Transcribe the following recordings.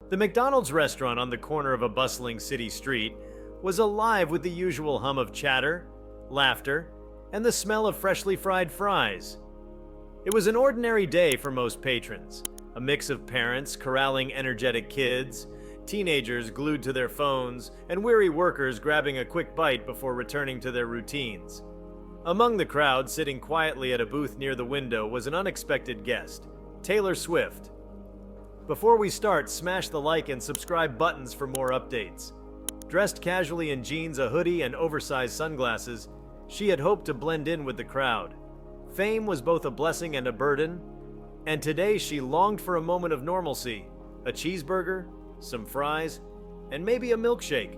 The McDonald's restaurant on the corner of a bustling city street was alive with the usual hum of chatter, laughter, and the smell of freshly fried fries. It was an ordinary day for most patrons, a mix of parents corralling energetic kids, teenagers glued to their phones, and weary workers grabbing a quick bite before returning to their routines. Among the crowd sitting quietly at a booth near the window was an unexpected guest, Taylor Swift. Before we start, smash the like and subscribe buttons for more updates. Dressed casually in jeans, a hoodie, and oversized sunglasses, she had hoped to blend in with the crowd. Fame was both a blessing and a burden, and today she longed for a moment of normalcy, a cheeseburger, some fries, and maybe a milkshake.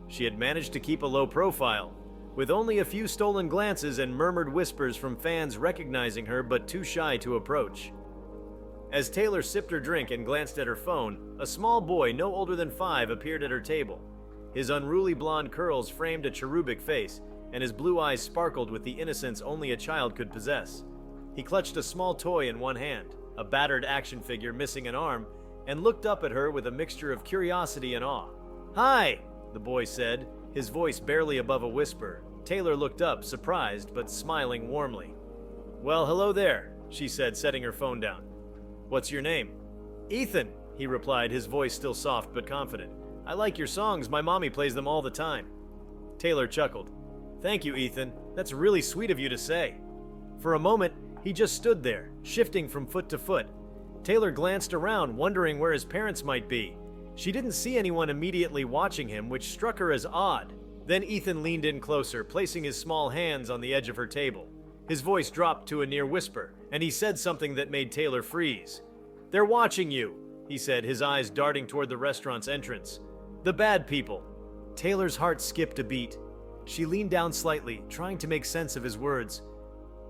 She had managed to keep a low profile, with only a few stolen glances and murmured whispers from fans recognizing her but too shy to approach. As Taylor sipped her drink and glanced at her phone, a small boy no older than 5 appeared at her table. His unruly blonde curls framed a cherubic face, and his blue eyes sparkled with the innocence only a child could possess. He clutched a small toy in one hand, a battered action figure missing an arm, and looked up at her with a mixture of curiosity and awe. "Hi," the boy said, his voice barely above a whisper. Taylor looked up, surprised but smiling warmly. "Well, hello there," she said, setting her phone down. "What's your name?" "Ethan," he replied, his voice still soft but confident. "I like your songs, my mommy plays them all the time." Taylor chuckled. "Thank you, Ethan. That's really sweet of you to say." For a moment, he just stood there, shifting from foot to foot. Taylor glanced around, wondering where his parents might be. She didn't see anyone immediately watching him, which struck her as odd. Then Ethan leaned in closer, placing his small hands on the edge of her table. His voice dropped to a near whisper, and he said something that made Taylor freeze. "They're watching you," he said, his eyes darting toward the restaurant's entrance. "The bad people." Taylor's heart skipped a beat. She leaned down slightly, trying to make sense of his words.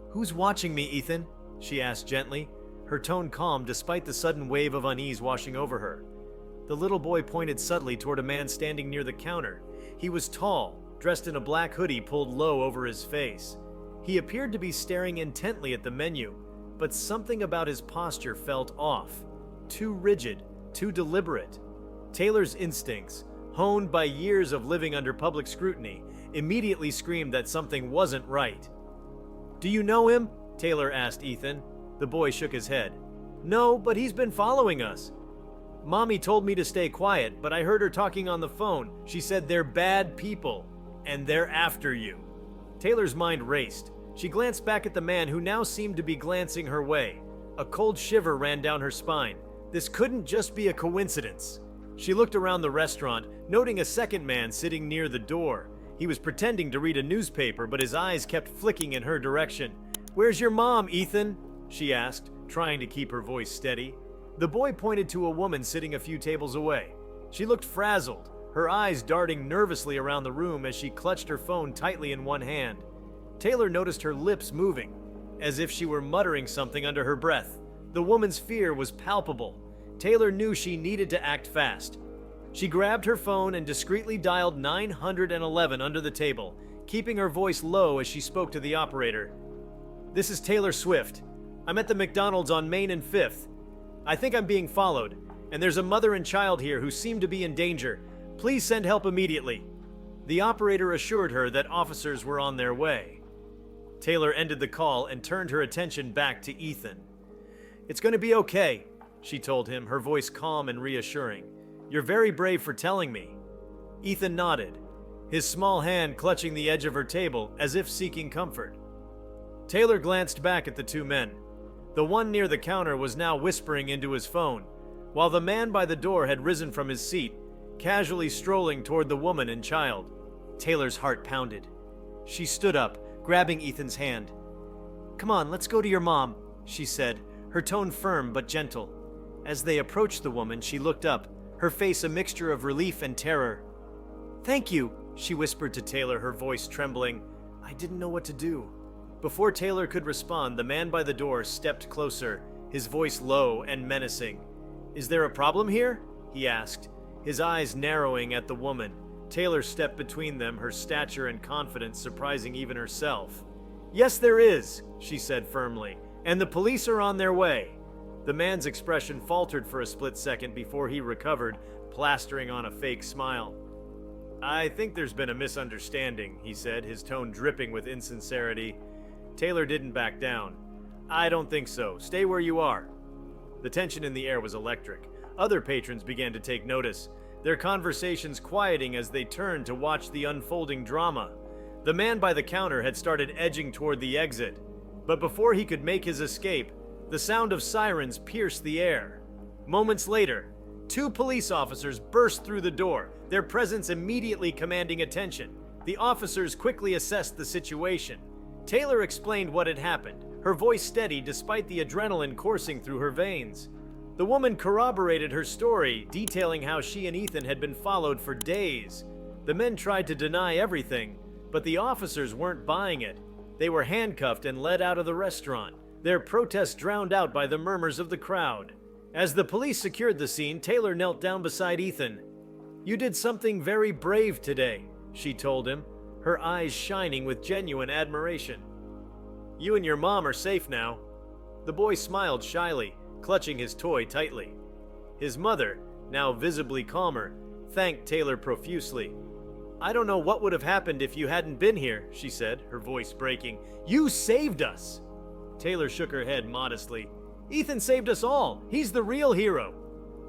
"Who's watching me, Ethan?" she asked gently, her tone calm despite the sudden wave of unease washing over her. The little boy pointed subtly toward a man standing near the counter. He was tall, dressed in a black hoodie pulled low over his face. He appeared to be staring intently at the menu, but something about his posture felt off. Too rigid, too deliberate. Taylor's instincts, honed by years of living under public scrutiny, immediately screamed that something wasn't right. "Do you know him?" Taylor asked Ethan. The boy shook his head. "No, but he's been following us. Mommy told me to stay quiet, but I heard her talking on the phone. She said they're bad people, and they're after you." Taylor's mind raced. She glanced back at the man who now seemed to be glancing her way. A cold shiver ran down her spine. This couldn't just be a coincidence. She looked around the restaurant, noting a second man sitting near the door. He was pretending to read a newspaper, but his eyes kept flicking in her direction. "Where's your mom, Ethan?" she asked, trying to keep her voice steady. The boy pointed to a woman sitting a few tables away. She looked frazzled, her eyes darting nervously around the room as she clutched her phone tightly in one hand. Taylor noticed her lips moving, as if she were muttering something under her breath. The woman's fear was palpable. Taylor knew she needed to act fast. She grabbed her phone and discreetly dialed 911 under the table, keeping her voice low as she spoke to the operator. "This is Taylor Swift. I'm at the McDonald's on Main and 5th. I think I'm being followed, and there's a mother and child here who seem to be in danger. Please send help immediately." The operator assured her that officers were on their way. Taylor ended the call and turned her attention back to Ethan. "It's going to be okay," she told him, her voice calm and reassuring. "You're very brave for telling me." Ethan nodded, his small hand clutching the edge of her table as if seeking comfort. Taylor glanced back at the two men. The one near the counter was now whispering into his phone, while the man by the door had risen from his seat, casually strolling toward the woman and child. Taylor's heart pounded. She stood up, grabbing Ethan's hand. "Come on, let's go to your mom," she said, her tone firm but gentle. As they approached the woman, she looked up, her face a mixture of relief and terror. "Thank you," she whispered to Taylor, her voice trembling. "I didn't know what to do." Before Taylor could respond, the man by the door stepped closer, his voice low and menacing. "Is there a problem here?" he asked, his eyes narrowing at the woman. Taylor stepped between them, her stature and confidence surprising even herself. "Yes, there is," she said firmly, "and the police are on their way." The man's expression faltered for a split second before he recovered, plastering on a fake smile. "I think there's been a misunderstanding," he said, his tone dripping with insincerity. Taylor didn't back down. "I don't think so. Stay where you are." The tension in the air was electric. Other patrons began to take notice, their conversations quieting as they turned to watch the unfolding drama. The man by the counter had started edging toward the exit, but before he could make his escape, the sound of sirens pierced the air. Moments later, 2 police officers burst through the door, their presence immediately commanding attention. The officers quickly assessed the situation. Taylor explained what had happened, her voice steady despite the adrenaline coursing through her veins. The woman corroborated her story, detailing how she and Ethan had been followed for days. The men tried to deny everything, but the officers weren't buying it. They were handcuffed and led out of the restaurant, their protests drowned out by the murmurs of the crowd. As the police secured the scene, Taylor knelt down beside Ethan. "You did something very brave today," she told him, her eyes shining with genuine admiration. "You and your mom are safe now." The boy smiled shyly, clutching his toy tightly. His mother, now visibly calmer, thanked Taylor profusely. "I don't know what would have happened if you hadn't been here," she said, her voice breaking. "You saved us!" Taylor shook her head modestly. "Ethan saved us all. He's the real hero."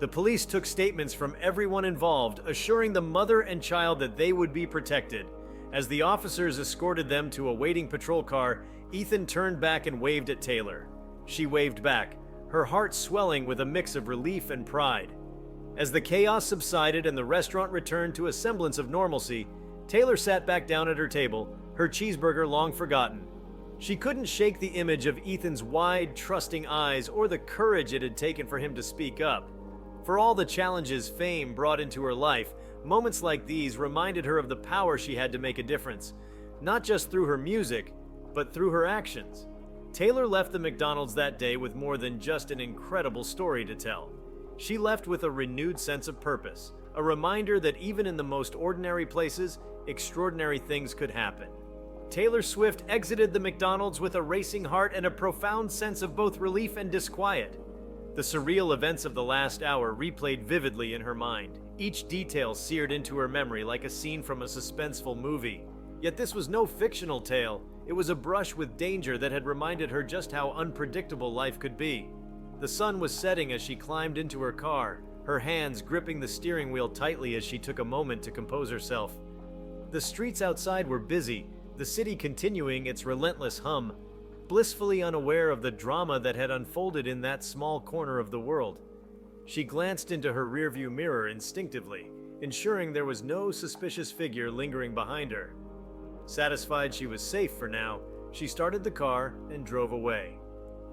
The police took statements from everyone involved, assuring the mother and child that they would be protected. As the officers escorted them to a waiting patrol car, Ethan turned back and waved at Taylor. She waved back, her heart swelling with a mix of relief and pride. As the chaos subsided and the restaurant returned to a semblance of normalcy, Taylor sat back down at her table, her cheeseburger long forgotten. She couldn't shake the image of Ethan's wide, trusting eyes or the courage it had taken for him to speak up. For all the challenges fame brought into her life, moments like these reminded her of the power she had to make a difference, not just through her music, but through her actions. Taylor left the McDonald's that day with more than just an incredible story to tell. She left with a renewed sense of purpose, a reminder that even in the most ordinary places, extraordinary things could happen. Taylor Swift exited the McDonald's with a racing heart and a profound sense of both relief and disquiet. The surreal events of the last hour replayed vividly in her mind, each detail seared into her memory like a scene from a suspenseful movie. Yet this was no fictional tale, it was a brush with danger that had reminded her just how unpredictable life could be. The sun was setting as she climbed into her car, her hands gripping the steering wheel tightly as she took a moment to compose herself. The streets outside were busy, the city continuing its relentless hum, blissfully unaware of the drama that had unfolded in that small corner of the world. She glanced into her rearview mirror instinctively, ensuring there was no suspicious figure lingering behind her. Satisfied she was safe for now, she started the car and drove away.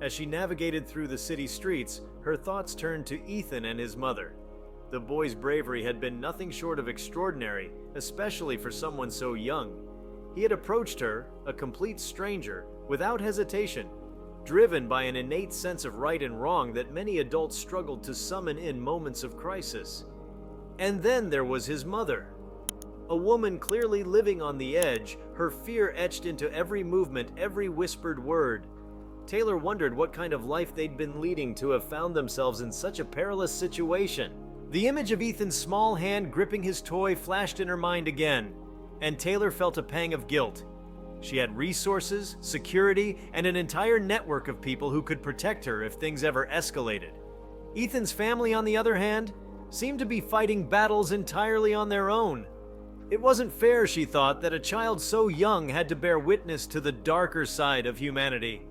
As she navigated through the city streets, her thoughts turned to Ethan and his mother. The boy's bravery had been nothing short of extraordinary, especially for someone so young. He had approached her, a complete stranger, without hesitation, driven by an innate sense of right and wrong that many adults struggled to summon in moments of crisis. And then there was his mother. A woman clearly living on the edge, her fear etched into every movement, every whispered word. Taylor wondered what kind of life they'd been leading to have found themselves in such a perilous situation. The image of Ethan's small hand gripping his toy flashed in her mind again, and Taylor felt a pang of guilt. She had resources, security, and an entire network of people who could protect her if things ever escalated. Ethan's family, on the other hand, seemed to be fighting battles entirely on their own. It wasn't fair, she thought, that a child so young had to bear witness to the darker side of humanity.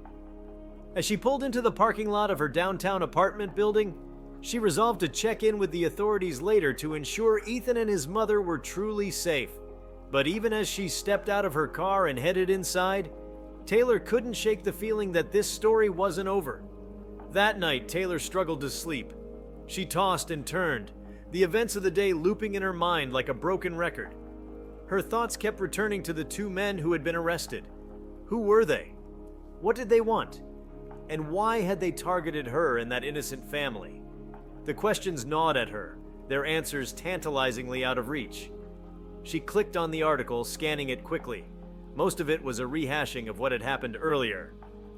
As she pulled into the parking lot of her downtown apartment building, she resolved to check in with the authorities later to ensure Ethan and his mother were truly safe. But even as she stepped out of her car and headed inside, Taylor couldn't shake the feeling that this story wasn't over. That night, Taylor struggled to sleep. She tossed and turned, the events of the day looping in her mind like a broken record. Her thoughts kept returning to the 2 men who had been arrested. Who were they? What did they want? And why had they targeted her and that innocent family? The questions gnawed at her, their answers tantalizingly out of reach. She clicked on the article, scanning it quickly. Most of it was a rehashing of what had happened earlier,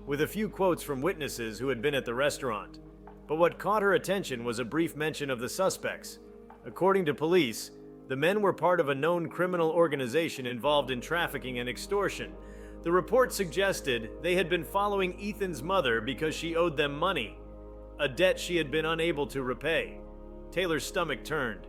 with a few quotes from witnesses who had been at the restaurant. But what caught her attention was a brief mention of the suspects. According to police, the men were part of a known criminal organization involved in trafficking and extortion. The report suggested they had been following Ethan's mother because she owed them money, a debt she had been unable to repay. Taylor's stomach turned.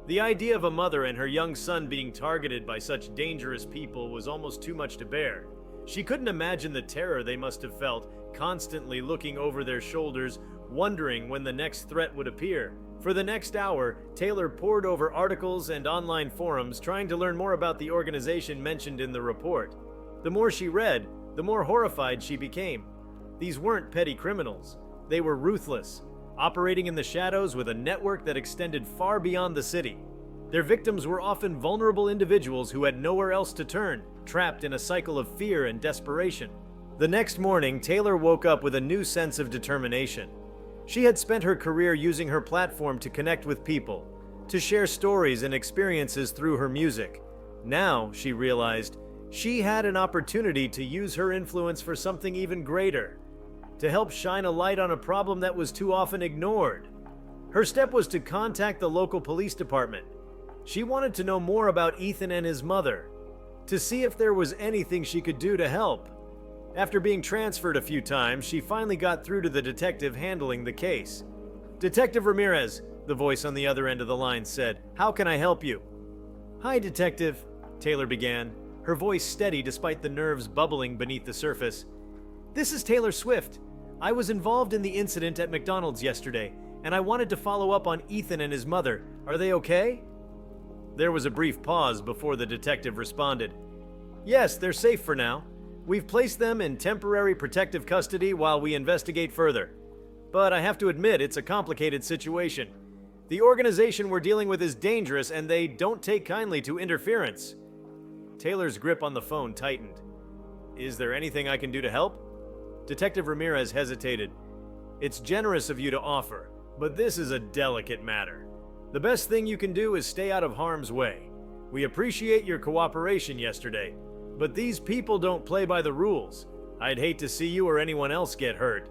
The idea of a mother and her young son being targeted by such dangerous people was almost too much to bear. She couldn't imagine the terror they must have felt, constantly looking over their shoulders, wondering when the next threat would appear. For the next hour, Taylor pored over articles and online forums trying to learn more about the organization mentioned in the report. The more she read, the more horrified she became. These weren't petty criminals. They were ruthless, operating in the shadows with a network that extended far beyond the city. Their victims were often vulnerable individuals who had nowhere else to turn, trapped in a cycle of fear and desperation. The next morning, Taylor woke up with a new sense of determination. She had spent her career using her platform to connect with people, to share stories and experiences through her music. Now, she realized, she had an opportunity to use her influence for something even greater, to help shine a light on a problem that was too often ignored. Her step was to contact the local police department. She wanted to know more about Ethan and his mother, to see if there was anything she could do to help. After being transferred a few times, she finally got through to the detective handling the case. "Detective Ramirez," the voice on the other end of the line said. "How can I help you?" "Hi, Detective," Taylor began, her voice steady despite the nerves bubbling beneath the surface. "This is Taylor Swift. I was involved in the incident at McDonald's yesterday, and I wanted to follow up on Ethan and his mother. Are they okay?" There was a brief pause before the detective responded. "Yes, they're safe for now. We've placed them in temporary protective custody while we investigate further. But I have to admit, it's a complicated situation. The organization we're dealing with is dangerous, and they don't take kindly to interference." Taylor's grip on the phone tightened. "Is there anything I can do to help?" Detective Ramirez hesitated. "It's generous of you to offer, but this is a delicate matter. The best thing you can do is stay out of harm's way. We appreciate your cooperation yesterday, but these people don't play by the rules. I'd hate to see you or anyone else get hurt."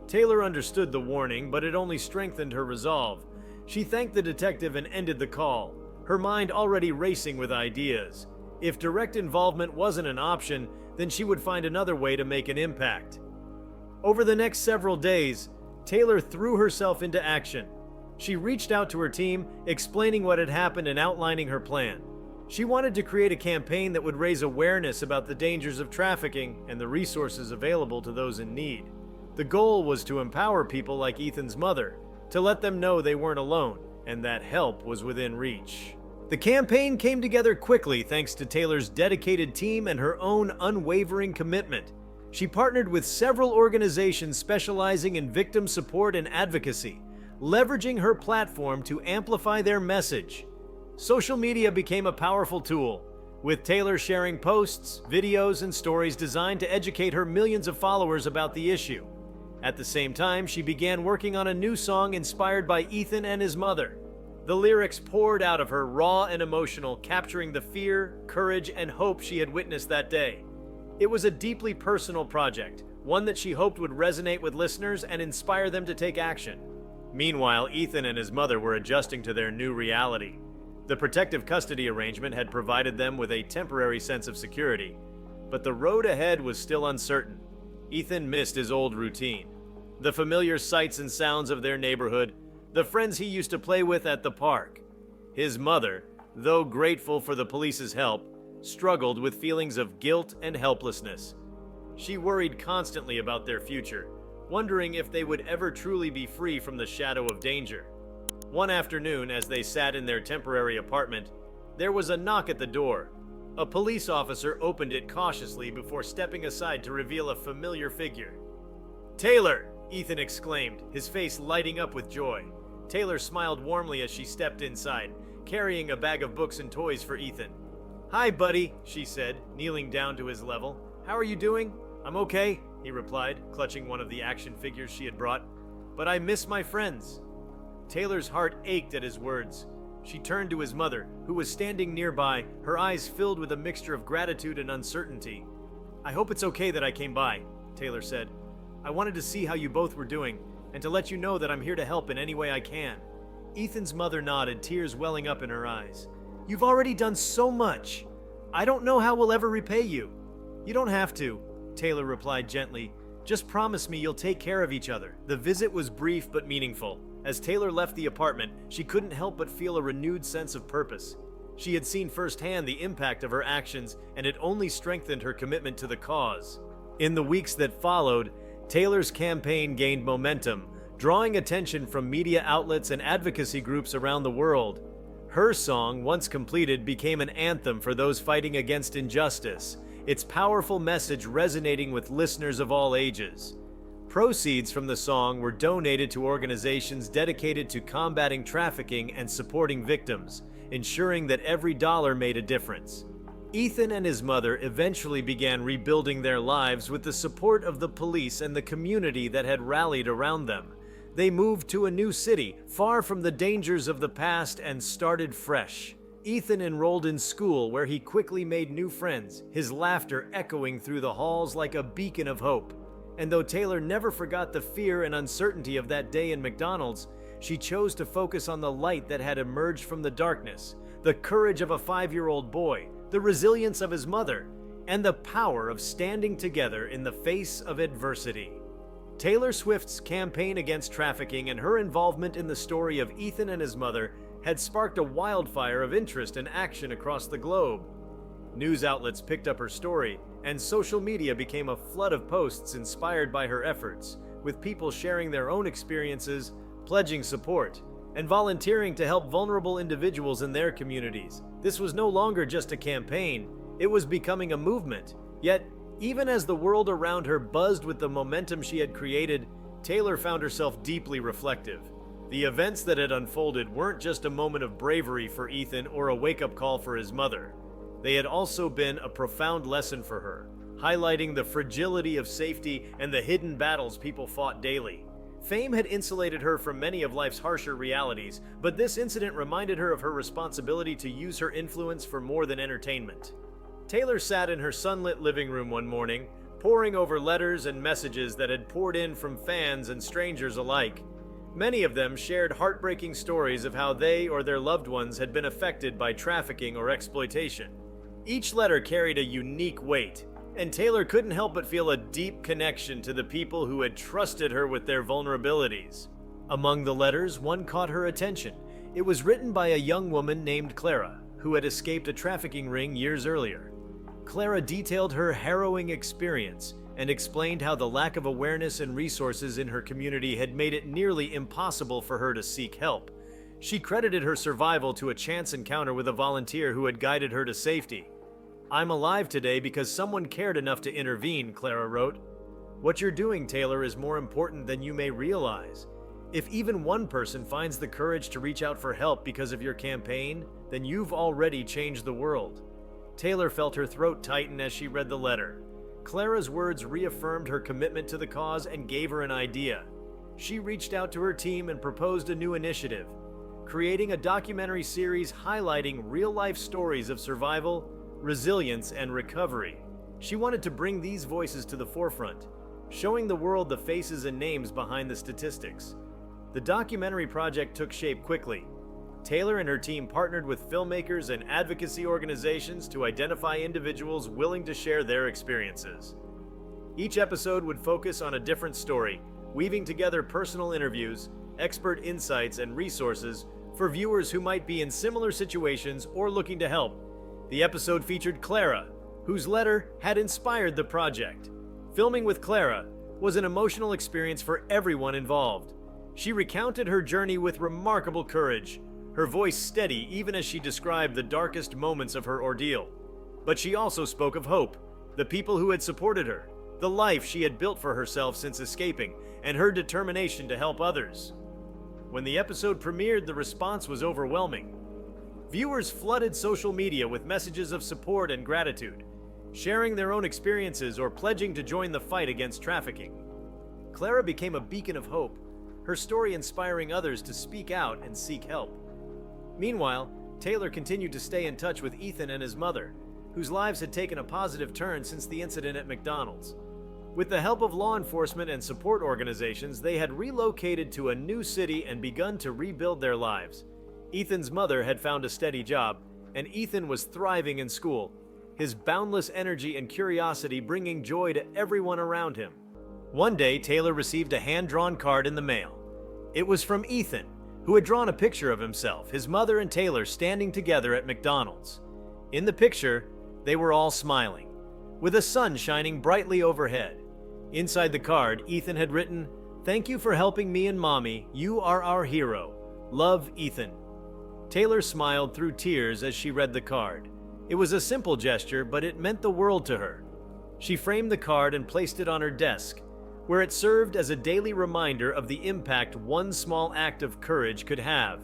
Taylor understood the warning, but it only strengthened her resolve. She thanked the detective and ended the call, her mind already racing with ideas. If direct involvement wasn't an option, then she would find another way to make an impact. Over the next several days, Taylor threw herself into action. She reached out to her team, explaining what had happened and outlining her plan. She wanted to create a campaign that would raise awareness about the dangers of trafficking and the resources available to those in need. The goal was to empower people like Ethan's mother, to let them know they weren't alone and that help was within reach. The campaign came together quickly thanks to Taylor's dedicated team and her own unwavering commitment. She partnered with several organizations specializing in victim support and advocacy, leveraging her platform to amplify their message. Social media became a powerful tool, with Taylor sharing posts, videos, and stories designed to educate her millions of followers about the issue. At the same time, she began working on a new song inspired by Ethan and his mother. The lyrics poured out of her, raw and emotional, capturing the fear, courage, and hope she had witnessed that day. It was a deeply personal project, one that she hoped would resonate with listeners and inspire them to take action. Meanwhile, Ethan and his mother were adjusting to their new reality. The protective custody arrangement had provided them with a temporary sense of security, but the road ahead was still uncertain. Ethan missed his old routine, the familiar sights and sounds of their neighborhood, the friends he used to play with at the park. His mother, though grateful for the police's help, struggled with feelings of guilt and helplessness. She worried constantly about their future, wondering if they would ever truly be free from the shadow of danger. One afternoon, as they sat in their temporary apartment, there was a knock at the door. A police officer opened it cautiously before stepping aside to reveal a familiar figure. "Taylor!" Ethan exclaimed, his face lighting up with joy. Taylor smiled warmly as she stepped inside, carrying a bag of books and toys for Ethan. "Hi, buddy," she said, kneeling down to his level. "How are you doing?" "I'm okay," he replied, clutching one of the action figures she had brought. "But I miss my friends." Taylor's heart ached at his words. She turned to his mother, who was standing nearby, her eyes filled with a mixture of gratitude and uncertainty. "I hope it's okay that I came by," Taylor said. "I wanted to see how you both were doing, and to let you know that I'm here to help in any way I can." Ethan's mother nodded, tears welling up in her eyes. "You've already done so much. I don't know how we'll ever repay you." "You don't have to," Taylor replied gently. "Just promise me you'll take care of each other." The visit was brief but meaningful. As Taylor left the apartment, she couldn't help but feel a renewed sense of purpose. She had seen firsthand the impact of her actions, and it only strengthened her commitment to the cause. In the weeks that followed, Taylor's campaign gained momentum, drawing attention from media outlets and advocacy groups around the world. Her song, once completed, became an anthem for those fighting against injustice, its powerful message resonating with listeners of all ages. Proceeds from the song were donated to organizations dedicated to combating trafficking and supporting victims, ensuring that every dollar made a difference. Ethan and his mother eventually began rebuilding their lives with the support of the police and the community that had rallied around them. They moved to a new city, far from the dangers of the past, and started fresh. Ethan enrolled in school, where he quickly made new friends, his laughter echoing through the halls like a beacon of hope. And though Taylor never forgot the fear and uncertainty of that day in McDonald's, she chose to focus on the light that had emerged from the darkness, the courage of a 5-year-old boy, the resilience of his mother, and the power of standing together in the face of adversity. Taylor Swift's campaign against trafficking and her involvement in the story of Ethan and his mother had sparked a wildfire of interest and action across the globe. News outlets picked up her story, and social media became a flood of posts inspired by her efforts, with people sharing their own experiences, pledging support, and volunteering to help vulnerable individuals in their communities. This was no longer just a campaign, it was becoming a movement. Yet, even as the world around her buzzed with the momentum she had created, Taylor found herself deeply reflective. The events that had unfolded weren't just a moment of bravery for Ethan or a wake-up call for his mother. They had also been a profound lesson for her, highlighting the fragility of safety and the hidden battles people fought daily. Fame had insulated her from many of life's harsher realities, but this incident reminded her of her responsibility to use her influence for more than entertainment. Taylor sat in her sunlit living room one morning, poring over letters and messages that had poured in from fans and strangers alike. Many of them shared heartbreaking stories of how they or their loved ones had been affected by trafficking or exploitation. Each letter carried a unique weight, and Taylor couldn't help but feel a deep connection to the people who had trusted her with their vulnerabilities. Among the letters, one caught her attention. It was written by a young woman named Clara, who had escaped a trafficking ring years earlier. Clara detailed her harrowing experience and explained how the lack of awareness and resources in her community had made it nearly impossible for her to seek help. She credited her survival to a chance encounter with a volunteer who had guided her to safety. "I'm alive today because someone cared enough to intervene," Clara wrote. "What you're doing, Taylor, is more important than you may realize. If even one person finds the courage to reach out for help because of your campaign, then you've already changed the world." Taylor felt her throat tighten as she read the letter. Clara's words reaffirmed her commitment to the cause and gave her an idea. She reached out to her team and proposed a new initiative, creating a documentary series highlighting real-life stories of survival, resilience, and recovery. She wanted to bring these voices to the forefront, showing the world the faces and names behind the statistics. The documentary project took shape quickly. Taylor and her team partnered with filmmakers and advocacy organizations to identify individuals willing to share their experiences. Each episode would focus on a different story, weaving together personal interviews, expert insights, and resources for viewers who might be in similar situations or looking to help. The episode featured Clara, whose letter had inspired the project. Filming with Clara was an emotional experience for everyone involved. She recounted her journey with remarkable courage, her voice steady even as she described the darkest moments of her ordeal. But she also spoke of hope, the people who had supported her, the life she had built for herself since escaping, and her determination to help others. When the episode premiered, the response was overwhelming. Viewers flooded social media with messages of support and gratitude, sharing their own experiences or pledging to join the fight against trafficking. Clara became a beacon of hope, her story inspiring others to speak out and seek help. Meanwhile, Taylor continued to stay in touch with Ethan and his mother, whose lives had taken a positive turn since the incident at McDonald's. With the help of law enforcement and support organizations, they had relocated to a new city and begun to rebuild their lives. Ethan's mother had found a steady job, and Ethan was thriving in school, his boundless energy and curiosity bringing joy to everyone around him. One day, Taylor received a hand-drawn card in the mail. It was from Ethan, who had drawn a picture of himself, his mother and Taylor standing together at McDonald's. In the picture, they were all smiling, with a sun shining brightly overhead. Inside the card, Ethan had written, "Thank you for helping me and Mommy. You are our hero. Love, Ethan." Taylor smiled through tears as she read the card. It was a simple gesture, but it meant the world to her. She framed the card and placed it on her desk, where it served as a daily reminder of the impact one small act of courage could have.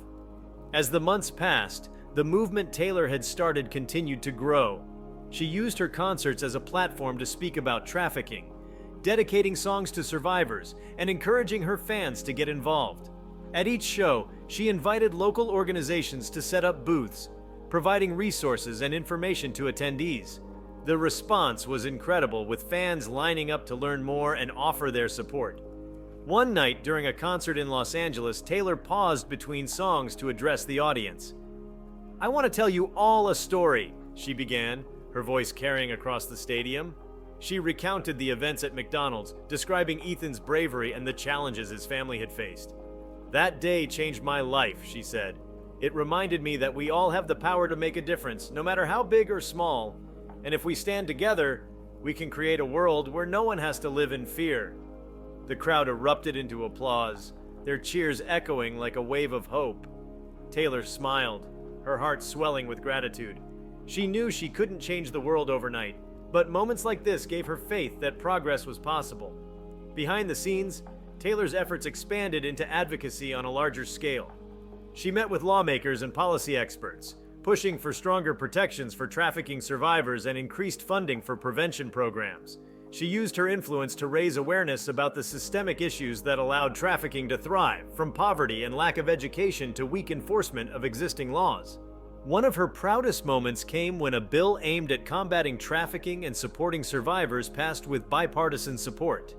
As the months passed, the movement Taylor had started continued to grow. She used her concerts as a platform to speak about trafficking, dedicating songs to survivors and encouraging her fans to get involved. At each show, she invited local organizations to set up booths, providing resources and information to attendees. The response was incredible, with fans lining up to learn more and offer their support. One night during a concert in Los Angeles, Taylor paused between songs to address the audience. "I want to tell you all a story," she began, her voice carrying across the stadium. She recounted the events at McDonald's, describing Ethan's bravery and the challenges his family had faced. "That day changed my life," she said. "It reminded me that we all have the power to make a difference, no matter how big or small. And if we stand together, we can create a world where no one has to live in fear." The crowd erupted into applause, their cheers echoing like a wave of hope. Taylor smiled, her heart swelling with gratitude. She knew she couldn't change the world overnight, but moments like this gave her faith that progress was possible. Behind the scenes, Taylor's efforts expanded into advocacy on a larger scale. She met with lawmakers and policy experts, pushing for stronger protections for trafficking survivors and increased funding for prevention programs. She used her influence to raise awareness about the systemic issues that allowed trafficking to thrive, from poverty and lack of education to weak enforcement of existing laws. One of her proudest moments came when a bill aimed at combating trafficking and supporting survivors passed with bipartisan support.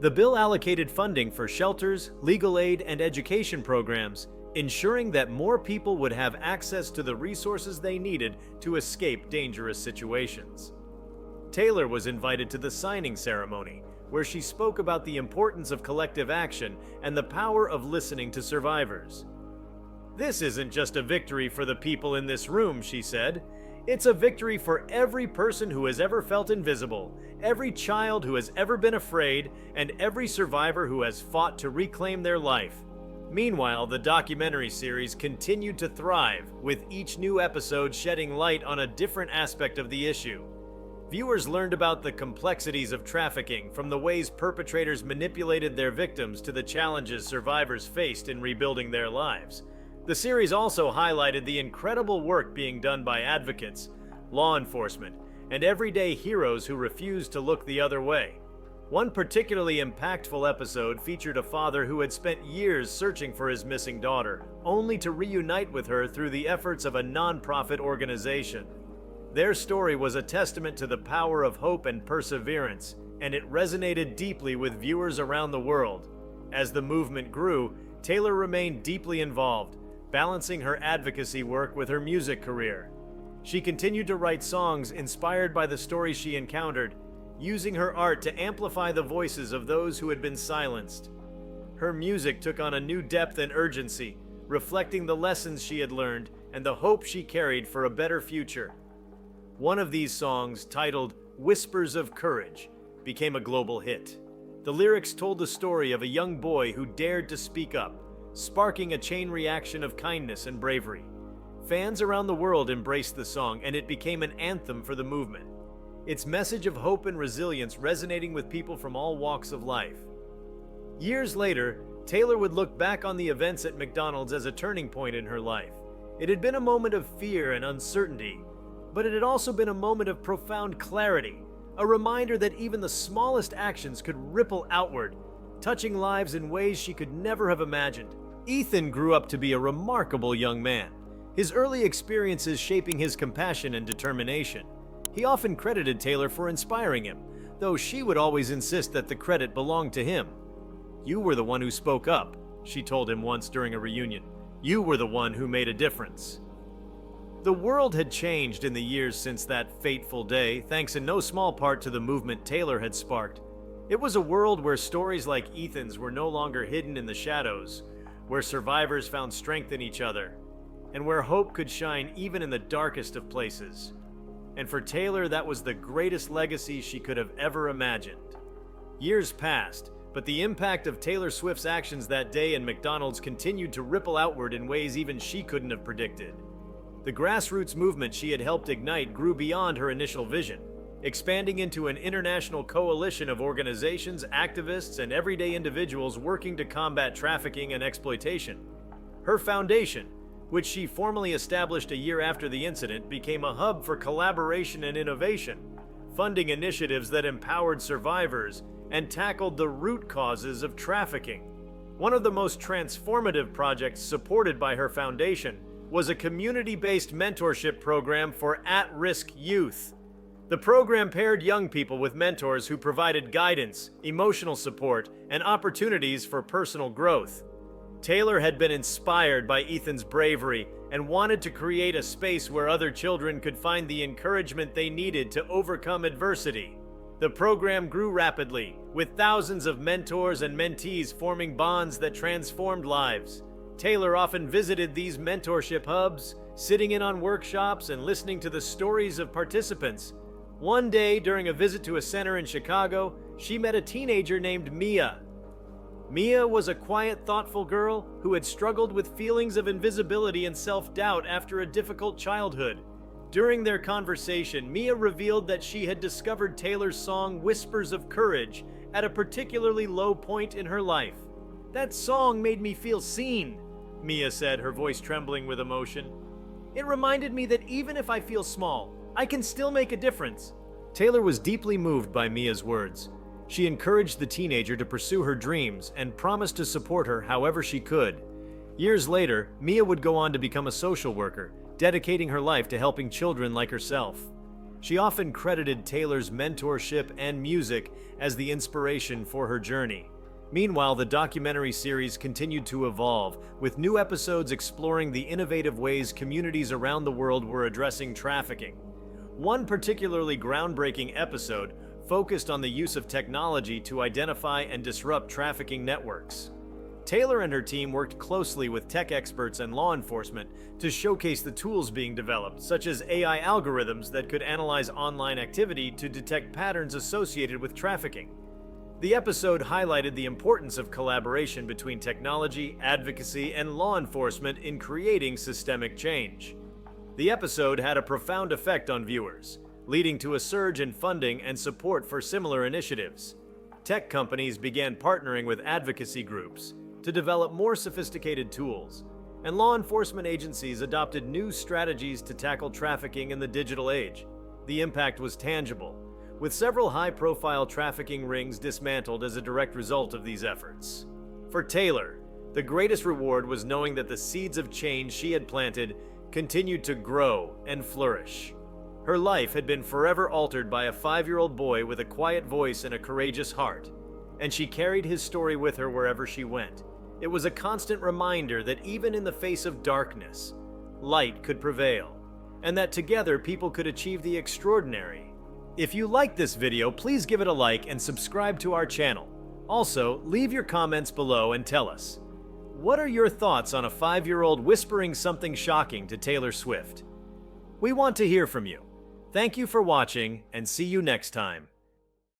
The bill allocated funding for shelters, legal aid, and education programs, ensuring that more people would have access to the resources they needed to escape dangerous situations. Taylor was invited to the signing ceremony, where she spoke about the importance of collective action and the power of listening to survivors. "This isn't just a victory for the people in this room," she said. "It's a victory for every person who has ever felt invisible, every child who has ever been afraid, and every survivor who has fought to reclaim their life." Meanwhile, the documentary series continued to thrive, with each new episode shedding light on a different aspect of the issue. Viewers learned about the complexities of trafficking, from the ways perpetrators manipulated their victims to the challenges survivors faced in rebuilding their lives. The series also highlighted the incredible work being done by advocates, law enforcement, and everyday heroes who refused to look the other way. One particularly impactful episode featured a father who had spent years searching for his missing daughter, only to reunite with her through the efforts of a nonprofit organization. Their story was a testament to the power of hope and perseverance, and it resonated deeply with viewers around the world. As the movement grew, Taylor remained deeply involved, balancing her advocacy work with her music career. She continued to write songs inspired by the stories she encountered, using her art to amplify the voices of those who had been silenced. Her music took on a new depth and urgency, reflecting the lessons she had learned and the hope she carried for a better future. One of these songs, titled "Whispers of Courage," became a global hit. The lyrics told the story of a young boy who dared to speak up, sparking a chain reaction of kindness and bravery. Fans around the world embraced the song, and it became an anthem for the movement, its message of hope and resilience resonating with people from all walks of life. Years later, Taylor would look back on the events at McDonald's as a turning point in her life. It had been a moment of fear and uncertainty, but it had also been a moment of profound clarity, a reminder that even the smallest actions could ripple outward, touching lives in ways she could never have imagined. Ethan grew up to be a remarkable young man, his early experiences shaping his compassion and determination. He often credited Taylor for inspiring him, though she would always insist that the credit belonged to him. "You were the one who spoke up," she told him once during a reunion. "You were the one who made a difference." The world had changed in the years since that fateful day, thanks in no small part to the movement Taylor had sparked. It was a world where stories like Ethan's were no longer hidden in the shadows, where survivors found strength in each other, and where hope could shine even in the darkest of places. And for Taylor, that was the greatest legacy she could have ever imagined. Years passed, but the impact of Taylor Swift's actions that day in McDonald's continued to ripple outward in ways even she couldn't have predicted. The grassroots movement she had helped ignite grew beyond her initial vision, expanding into an international coalition of organizations, activists, and everyday individuals working to combat trafficking and exploitation. Her foundation, which she formally established a year after the incident, became a hub for collaboration and innovation, funding initiatives that empowered survivors and tackled the root causes of trafficking. One of the most transformative projects supported by her foundation was a community-based mentorship program for at-risk youth. The program paired young people with mentors who provided guidance, emotional support, and opportunities for personal growth. Taylor had been inspired by Ethan's bravery and wanted to create a space where other children could find the encouragement they needed to overcome adversity. The program grew rapidly, with thousands of mentors and mentees forming bonds that transformed lives. Taylor often visited these mentorship hubs, sitting in on workshops and listening to the stories of participants. One day, during a visit to a center in Chicago, she met a teenager named Mia. Mia was a quiet, thoughtful girl who had struggled with feelings of invisibility and self-doubt after a difficult childhood. During their conversation, Mia revealed that she had discovered Taylor's song Whispers of Courage at a particularly low point in her life. "That song made me feel seen," Mia said, her voice trembling with emotion. "It reminded me that even if I feel small, I can still make a difference." Taylor was deeply moved by Mia's words. She encouraged the teenager to pursue her dreams and promised to support her however she could. Years later, Mia would go on to become a social worker, dedicating her life to helping children like herself. She often credited Taylor's mentorship and music as the inspiration for her journey. Meanwhile, the documentary series continued to evolve, with new episodes exploring the innovative ways communities around the world were addressing trafficking. One particularly groundbreaking episode focused on the use of technology to identify and disrupt trafficking networks. Taylor and her team worked closely with tech experts and law enforcement to showcase the tools being developed, such as AI algorithms that could analyze online activity to detect patterns associated with trafficking. The episode highlighted the importance of collaboration between technology, advocacy, and law enforcement in creating systemic change. The episode had a profound effect on viewers, leading to a surge in funding and support for similar initiatives. Tech companies began partnering with advocacy groups to develop more sophisticated tools, and law enforcement agencies adopted new strategies to tackle trafficking in the digital age. The impact was tangible, with several high-profile trafficking rings dismantled as a direct result of these efforts. For Taylor, the greatest reward was knowing that the seeds of change she had planted continued to grow and flourish. Her life had been forever altered by a 5-year-old boy with a quiet voice and a courageous heart, and she carried his story with her wherever she went. It was a constant reminder that even in the face of darkness, light could prevail, and that together people could achieve the extraordinary. If you liked this video, please give it a like and subscribe to our channel. Also, leave your comments below and tell us, what are your thoughts on a 5-year-old whispering something shocking to Taylor Swift? We want to hear from you. Thank you for watching, and see you next time.